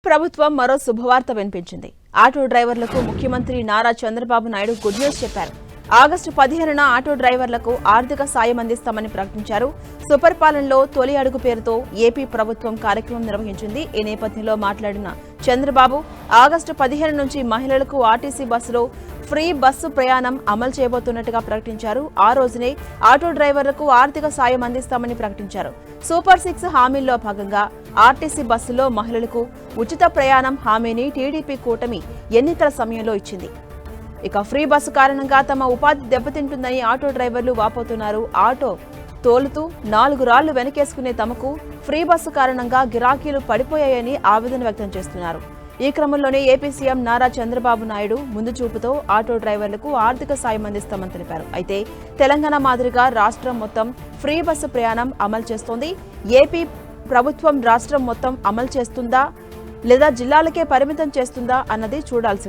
ప్రభుత్వం మరో శుభవార్త వినిపించింది. ఆటో డ్రైవర్లకు ముఖ్యమంత్రి నారా చంద్రబాబు నాయుడు గుడ్ న్యూస్ చెప్పారు. ఆగస్టు 15న ఆటో డ్రైవర్లకు ఆర్థిక సాయం అందిస్తామని ప్రకటించారు. సుపరిపాలనలో తొలి అడుగు పేరుతో ఏపీ ప్రభుత్వం కార్యక్రమం నిర్వహించింది. ఈ నేపథ్యంలో మాట్లాడిన చంద్రబాబు ఆగస్టు 15 నుంచి మహిళలకు ఆర్టీసీ బస్సులో ఫ్రీ బస్సు ప్రయాణం అమలు చేయబోతున్నట్టుగా ప్రకటించారు. ఆ రోజునే ఆటో డ్రైవర్లకు ఆర్థిక సాయం అందిస్తామని ప్రకటించారు. సూపర్ 6 హామీల్లో భాగంగా ఆర్టీసీ బస్సులో మహిళలకు ఉచిత ప్రయాణం హామీని టీడీపీ కూటమి ఎన్నికల సమయంలో ఇచ్చింది. ఇక ఫ్రీ బస్సు కారణంగా తమ ఉపాధి దెబ్బతింటుందని ఆటో డ్రైవర్లు వాపోతున్నారు. ఆటో తోలుతూ 4 రాళ్లు వెనకేసుకునే తమకు ఫ్రీ బస్సు కారణంగా గిరాకీలు పడిపోయాయని ఆవేదన వ్యక్తం చేస్తున్నారు. ఈ క్రమంలోనే ఏపీ సీఎం నారా చంద్రబాబు నాయుడు ముందు చూపుతో ఆటో డ్రైవర్లకు ఆర్థిక సాయం అందిస్తామని తెలిపారు. అయితే తెలంగాణ మాదిరిగా రాష్ట్రం మొత్తం ఫ్రీ బస్సు ప్రయాణం అమలు చేస్తోంది. ఏపీ ప్రభుత్వం రాష్ట్రం మొత్తం అమలు చేస్తుందా లేదా జిల్లాలకే పరిమితం చేస్తుందా అన్నది చూడాల్సి ఉంది.